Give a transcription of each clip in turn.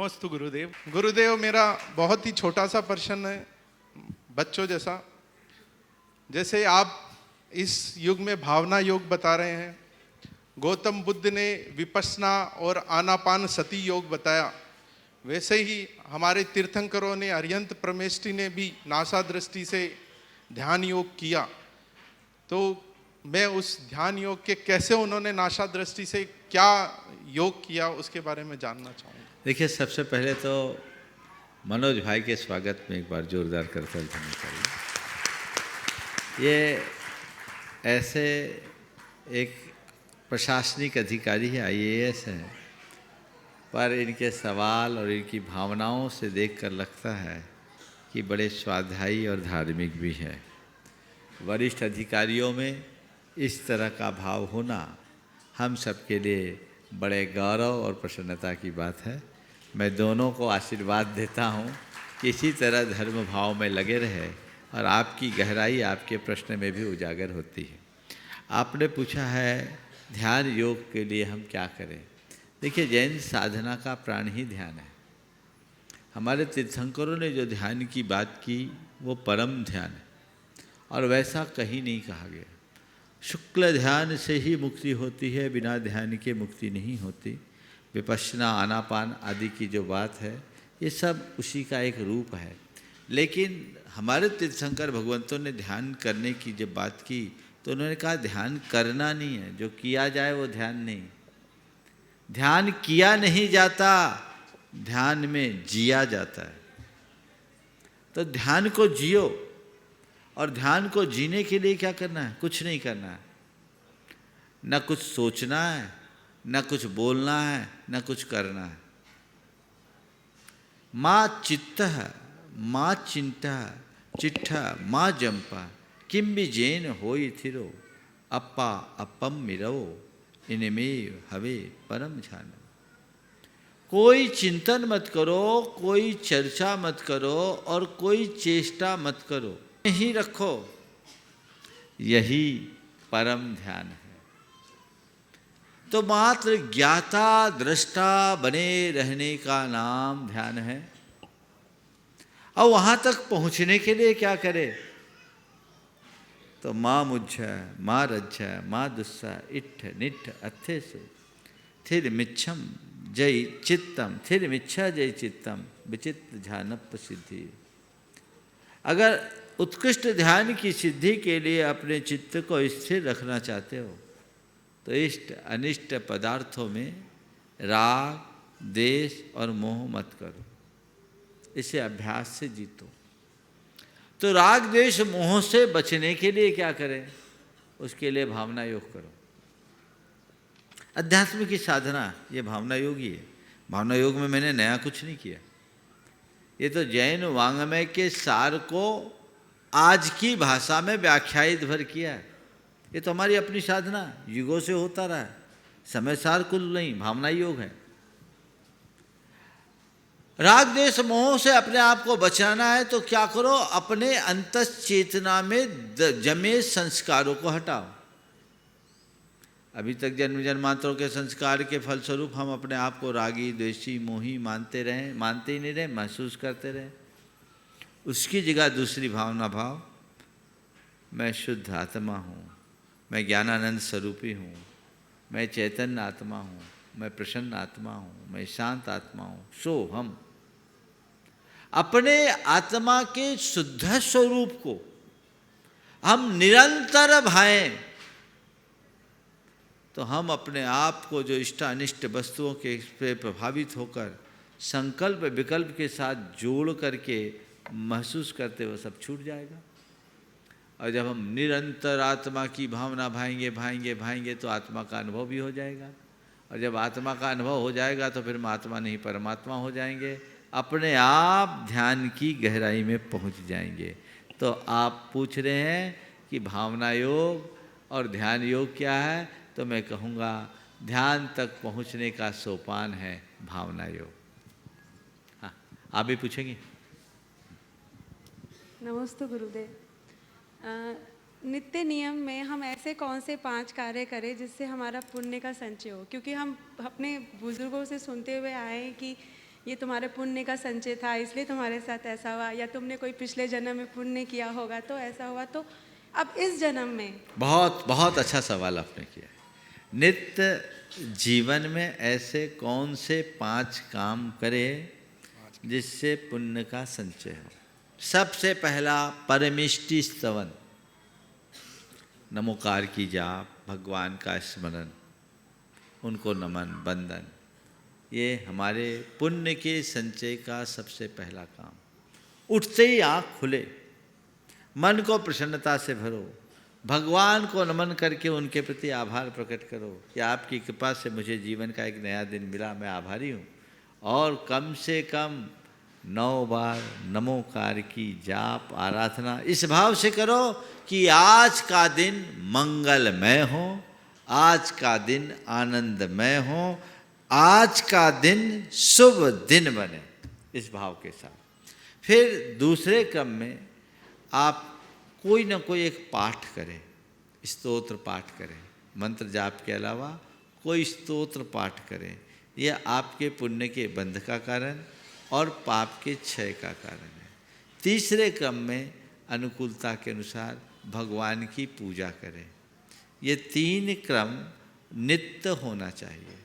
नमस्ते गुरुदेव। गुरुदेव, मेरा बहुत ही छोटा सा प्रश्न है, बच्चों जैसा। जैसे आप इस युग में भावना योग बता रहे हैं, गौतम बुद्ध ने विपश्यना और आनापान सती योग बताया, वैसे ही हमारे तीर्थंकरों ने, अरिहंत परमेष्ठी ने भी नासा दृष्टि से ध्यान योग किया। तो मैं उस ध्यान योग के कैसे उन्होंने नासा दृष्टि से क्या योग किया उसके बारे में जानना चाहूँगा। देखिए, सबसे पहले तो मनोज भाई के स्वागत में एक बार जोरदार करतल होना चाहिए। ये ऐसे एक प्रशासनिक अधिकारी है, IAS हैं, पर इनके सवाल और इनकी भावनाओं से देखकर लगता है कि बड़े स्वाध्यायी और धार्मिक भी हैं। वरिष्ठ अधिकारियों में इस तरह का भाव होना हम सबके लिए बड़े गौरव और प्रसन्नता की बात है। मैं दोनों को आशीर्वाद देता हूँ कि इसी तरह धर्म भाव में लगे रहे और आपकी गहराई आपके प्रश्न में भी उजागर होती है। आपने पूछा है ध्यान योग के लिए हम क्या करें। देखिए, जैन साधना का प्राण ही ध्यान है। हमारे तीर्थंकरों ने जो ध्यान की बात की वो परम ध्यान है और वैसा कहीं नहीं कहा गया। शुक्ल ध्यान से ही मुक्ति होती है, बिना ध्यान के मुक्ति नहीं होती। विपश्यना, आनापान आदि की जो बात है ये सब उसी का एक रूप है। लेकिन हमारे तीर्थंकर भगवंतों ने ध्यान करने की जब बात की तो उन्होंने कहा ध्यान करना नहीं है, जो किया जाए वो ध्यान नहीं। ध्यान किया नहीं जाता, ध्यान में जिया जाता है। तो ध्यान को जियो, और ध्यान को जीने के लिए क्या करना है? कुछ नहीं करना है। न कुछ सोचना है, न कुछ बोलना है, न कुछ करना है। माँ चित्तः, माँ चिंता, चिट्ठा माँ जंपा, किम भी जैन होई थिरो, अप्पा अपम मिरवो, इनमें हवे परम ध्यान। कोई चिंतन मत करो, कोई चर्चा मत करो और कोई चेष्टा मत करो, ही रखो, यही परम ध्यान है। तो मात्र ज्ञाता दृष्टा बने रहने का नाम ध्यान है। और वहां तक पहुंचने के लिए क्या करे? तो माँ मुझ्झा, माँ रज्झा, माँ दुस्सा, इट्ठ निट्ठ अत्थे से थिर मिच्छम जय चित्तम, थिर मिच्छा जय चित्तम, विचित्र ध्यानप सिद्धि। अगर उत्कृष्ट ध्यान की सिद्धि के लिए अपने चित्त को स्थिर रखना चाहते हो तो इष्ट अनिष्ट पदार्थों में राग, द्वेष और मोह मत करो। इसे अभ्यास से जीतो। तो राग, द्वेष, मोह से बचने के लिए क्या करें? उसके लिए भावना योग करो। अध्यात्म की साधना ये भावना योग ही है। भावना योग में मैंने नया कुछ नहीं किया। ये तो जैन वाङ्मय के सार को आज की भाषा में व्याख्यायित भर किया है। ये तो हमारी अपनी साधना युगों से होता रहा है। समय सार कुल नहीं, भावना योग है। राग, द्वेष, मोह से अपने आप को बचाना है तो क्या करो? अपने अंतस चेतना में जमे संस्कारों को हटाओ। अभी तक जन्म जन्मांतरों के संस्कार के फलस्वरूप हम अपने आप को रागी, द्वेषी, मोही मानते ही नहीं रहे, महसूस करते रहे। उसकी जगह दूसरी भावना भाव, मैं शुद्ध आत्मा हूँ, मैं ज्ञानानंद स्वरूपी हूँ, मैं चैतन्य आत्मा हूँ, मैं प्रसन्न आत्मा हूँ, मैं शांत आत्मा हूँ, सो हम। अपने आत्मा के शुद्ध स्वरूप को हम निरंतर भाएं तो हम अपने आप को जो इष्ट अनिष्ट वस्तुओं के पे प्रभावित होकर संकल्प विकल्प के साथ जोड़ करके महसूस करते हुए सब छूट जाएगा। और जब हम निरंतर आत्मा की भावना भाएंगे तो आत्मा का अनुभव भी हो जाएगा। और जब आत्मा का अनुभव हो जाएगा तो फिर हम आत्मा नहीं परमात्मा हो जाएंगे, अपने आप ध्यान की गहराई में पहुंच जाएंगे। तो आप पूछ रहे हैं कि भावना योग और ध्यान योग क्या है, तो मैं कहूँगा ध्यान तक पहुँचने का सोपान है भावना योग। हाँ, आप भी पूछेंगे? नमस्ते गुरुदेव। नित्य नियम में हम ऐसे कौन से 5 कार्य करें जिससे हमारा पुण्य का संचय हो? क्योंकि हम अपने बुजुर्गों से सुनते हुए आए हैं कि ये तुम्हारे पुण्य का संचय था इसलिए तुम्हारे साथ ऐसा हुआ, या तुमने कोई पिछले जन्म में पुण्य किया होगा तो ऐसा हुआ, तो अब इस जन्म में। बहुत बहुत अच्छा सवाल आपने किया है। नित्य जीवन में ऐसे कौन से 5 काम करे जिससे पुण्य का संचय हो। सबसे पहला परमिष्टि स्तवन, नमोकार की जाप, भगवान का स्मरण, उनको नमन वंदन, ये हमारे पुण्य के संचय का सबसे पहला काम। उठते ही आँख खुले, मन को प्रसन्नता से भरो, भगवान को नमन करके उनके प्रति आभार प्रकट करो कि आपकी कृपा से मुझे जीवन का एक नया दिन मिला, मैं आभारी हूँ। और कम से कम 9 बार नमोकार की जाप आराधना इस भाव से करो कि आज का दिन मंगलमय हो, आज का दिन आनंदमय हो, आज का दिन शुभ दिन बने, इस भाव के साथ। फिर दूसरे क्रम में आप कोई ना कोई एक पाठ करें, स्तोत्र पाठ करें, मंत्र जाप के अलावा कोई स्तोत्र पाठ करें। यह आपके पुण्य के बंध का कारण और पाप के क्षय का कारण है। तीसरे क्रम में अनुकूलता के अनुसार भगवान की पूजा करें। ये 3 क्रम नित्य होना चाहिए।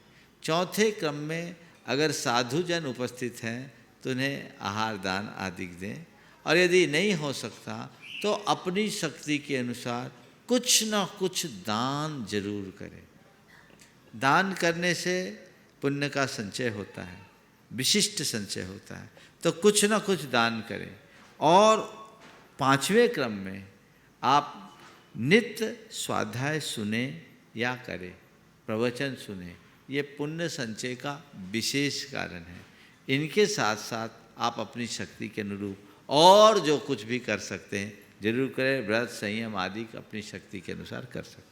चौथे क्रम में अगर साधुजन उपस्थित हैं तो उन्हें आहार दान आदि दें, और यदि नहीं हो सकता तो अपनी शक्ति के अनुसार कुछ न कुछ दान जरूर करें। दान करने से पुण्य का संचय होता है, विशिष्ट संचय होता है, तो कुछ न कुछ दान करें। और 5वें क्रम में आप नित्य स्वाध्याय सुने या करें, प्रवचन सुने, ये पुण्य संचय का विशेष कारण है। इनके साथ साथ आप अपनी शक्ति के अनुरूप और जो कुछ भी कर सकते हैं जरूर करें। व्रत संयम आदि अपनी शक्ति के अनुसार कर सकते हैं।